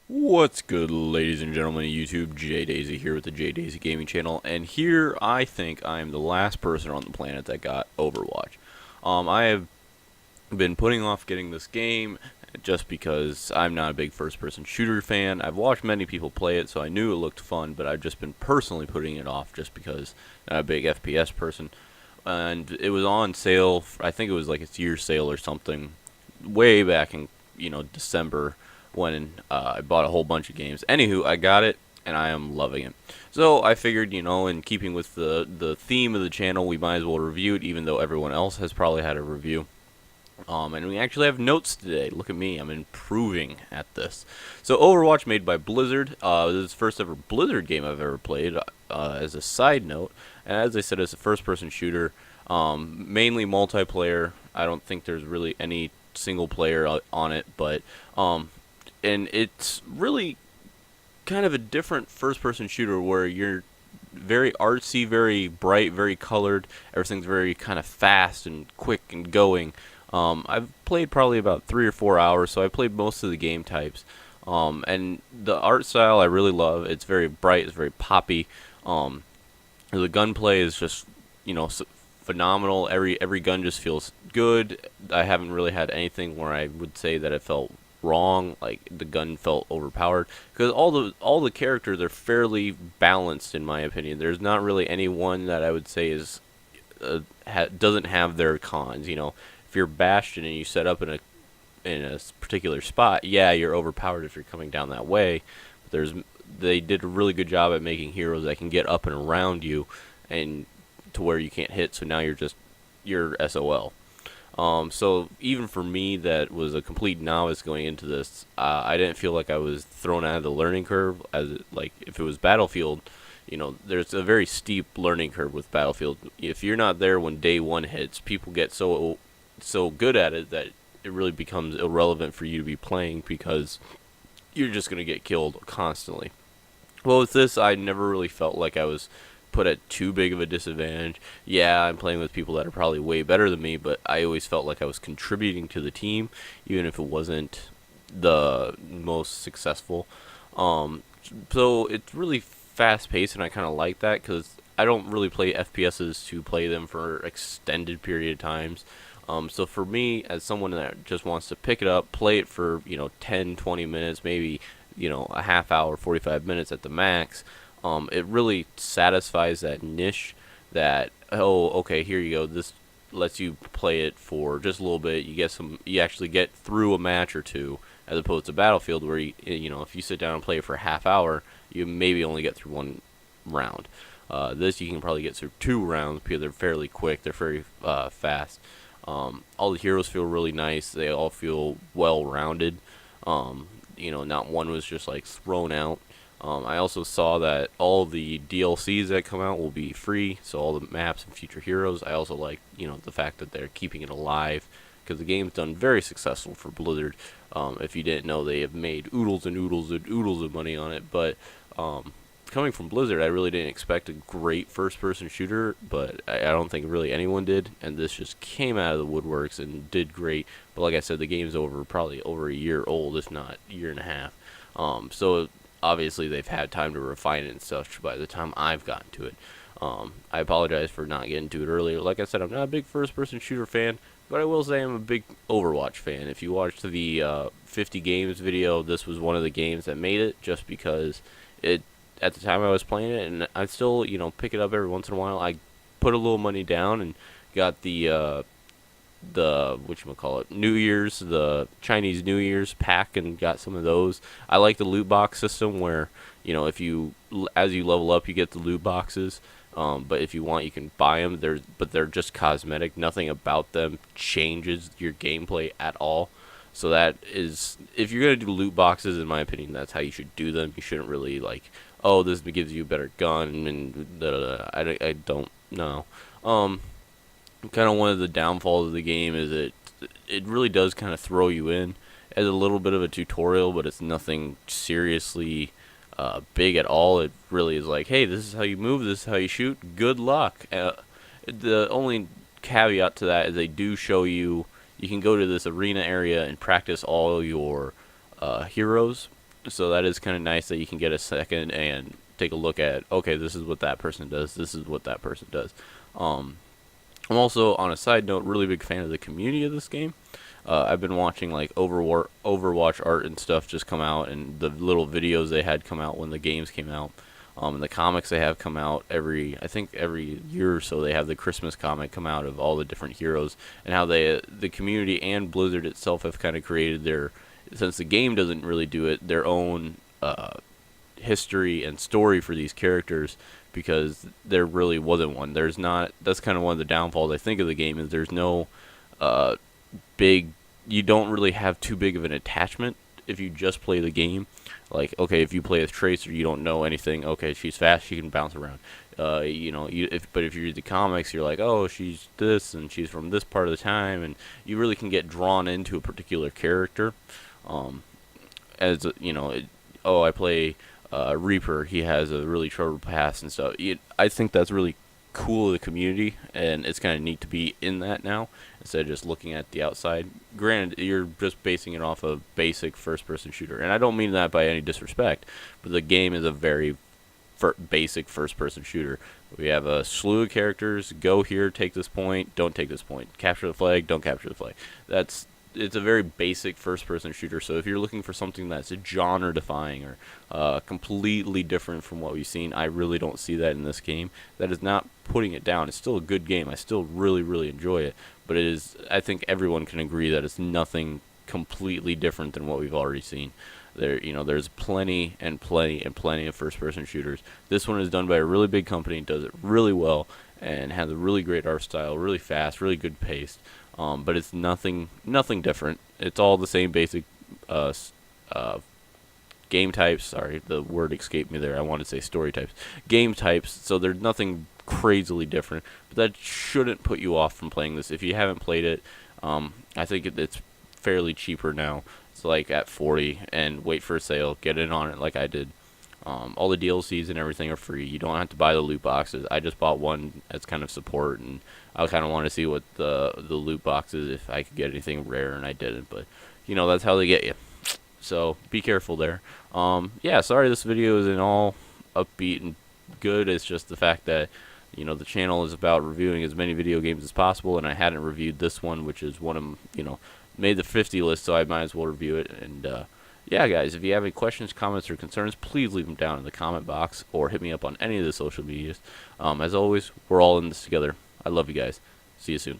What's good, ladies and gentlemen of YouTube? JDaisy here with the JDaisy Gaming Channel, and here I think I am the last person on the planet that got Overwatch. I have been putting off getting this game just because I'm not a big first-person shooter fan. I've watched many people play it, so I knew it looked fun, but I've just been personally putting it off just because I'm not a big FPS person. And it was on sale, I think it was like its year sale or something, way back in, December when I bought a whole bunch of games. Anywho, I got it, and I am loving it. So I figured, in keeping with the theme of the channel, we might as well review it, even though everyone else has probably had a review. And we actually have notes today. Look at me, I'm improving at this. So Overwatch, made by Blizzard. This is the first ever Blizzard game I've ever played, as a side note. And as I said, it's a first-person shooter, mainly multiplayer. I don't think there's really any single player on it, but and it's really kind of a different first-person shooter where you're very artsy, very bright, very colored. Everything's very kind of fast and quick and going. I've played probably about 3 or 4 hours, so I played most of the game types. And the art style I really love. It's very bright, it's very poppy. The gunplay is just, phenomenal. Every gun just feels good. I haven't really had anything where I would say that it felt wrong, like the gun felt overpowered, because all the characters are fairly balanced in my opinion. There's not really any one that I would say is doesn't have their cons. If you're Bastion and you set up in a particular spot, yeah, you're overpowered if you're coming down that way. But they did a really good job at making heroes that can get up and around you, and to where you can't hit. So now you're SOL. So even for me, that was a complete novice going into this, I didn't feel like I was thrown out of the learning curve. Like if it was Battlefield, there's a very steep learning curve with Battlefield. If you're not there when day one hits, people get so good at it that it really becomes irrelevant for you to be playing because you're just gonna get killed constantly. Well, with this, I never really felt like I was put at too big of a disadvantage. Yeah, I'm playing with people that are probably way better than me, but I always felt like I was contributing to the team, even if it wasn't the most successful. So it's really fast paced, and I kind of like that because I don't really play FPSs to play them for extended period of times. So for me, as someone that just wants to pick it up, play it for 10, 20 minutes, maybe a half hour, 45 minutes at the max, it really satisfies that niche that, oh, okay, here you go, this lets you play it for just a little bit. You actually get through a match or two, as opposed to Battlefield where if you sit down and play it for a half hour, you maybe only get through one round. This you can probably get through 2 rounds because they're fairly quick, they're very fast. All the heroes feel really nice, they all feel well rounded. Not one was just like thrown out. I also saw that all the DLCs that come out will be free, so all the maps and future heroes. I also like, the fact that they're keeping it alive, because the game's done very successful for Blizzard. If you didn't know, they have made oodles and oodles and oodles of money on it, but coming from Blizzard, I really didn't expect a great first-person shooter, but I don't think really anyone did, and this just came out of the woodworks and did great. But like I said, the game's probably over a year old, if not a year and a half. So obviously they've had time to refine it and such by the time I've gotten to it. I apologize for not getting to it earlier. Like I said, I'm not a big first-person shooter fan, but I will say I'm a big Overwatch fan. If you watched the 50 games video, this was one of the games that made it, just because at the time I was playing it, and I still, pick it up every once in a while. I put a little money down and got the the Chinese New Year's pack, and got some of those. I like the loot box system where, if as you level up, you get the loot boxes. But if you want, you can buy them. But they're just cosmetic. Nothing about them changes your gameplay at all. So that is, if you're gonna do loot boxes, in my opinion, that's how you should do them. You shouldn't really like, oh, this gives you a better gun, and I don't know. Kind of one of the downfalls of the game is it really does kind of throw you in as a little bit of a tutorial, but it's nothing seriously big at all. It really is like, hey, this is how you move, this is how you shoot, good luck. The only caveat to that is they do show you can go to this arena area and practice all your heroes. So that is kind of nice that you can get a second and take a look at, okay, this is what that person does, this is what that person does. Um, I'm also, on a side note, really big fan of the community of this game. I've been watching like Overwatch art and stuff just come out, and the little videos they had come out when the games came out. And the comics they have come out I think every year or so they have the Christmas comic come out of all the different heroes, and how the community and Blizzard itself have kind of created their, since the game doesn't really do it, their own history and story for these characters, because there really wasn't one. There's not. That's kind of one of the downfalls I think of the game, is there's no uh, big. You don't really have too big of an attachment if you just play the game. Like, okay, if you play as Tracer, you don't know anything. Okay, she's fast, she can bounce around. But if you read the comics, you're like, oh, she's this and she's from this part of the time, and you really can get drawn into a particular character. Um, as you know, oh, I play Reaper. He has a really troubled past and stuff. I think that's really cool of the community, and it's kind of neat to be in that now instead of just looking at the outside. Granted, you're just basing it off a basic first-person shooter, and I don't mean that by any disrespect, but the game is a very basic first-person shooter. We have a slew of characters. Go here, take this point, don't take this point. Capture the flag, don't capture the flag. It's a very basic first-person shooter. So if you're looking for something that's genre-defying or completely different from what we've seen, I really don't see that in this game. That is not putting it down. It's still a good game. I still really, really enjoy it. But it is. I think everyone can agree that it's nothing completely different than what we've already seen. There's plenty and plenty and plenty of first-person shooters. This one is done by a really big company, does it really well, and has a really great art style, really fast, really good pace. But it's nothing different. It's all the same basic game types. Sorry, the word escaped me there. I wanted to say story types. Game types. So there's nothing crazily different. But that shouldn't put you off from playing this. If you haven't played it, I think it's fairly cheaper now. It's like at 40, and wait for a sale. Get in on it like I did. All the DLCs and everything are free. You don't have to buy the loot boxes. I just bought one as kind of support, and I kind of want to see what the loot boxes, if I could get anything rare, and I didn't. But that's how they get you. So be careful there. Yeah, sorry this video isn't all upbeat and good. It's just the fact that the channel is about reviewing as many video games as possible, and I hadn't reviewed this one, which is one of made the 50 list, so I might as well review it. And yeah, guys, if you have any questions, comments, or concerns, please leave them down in the comment box or hit me up on any of the social medias. As always, we're all in this together. I love you guys. See you soon.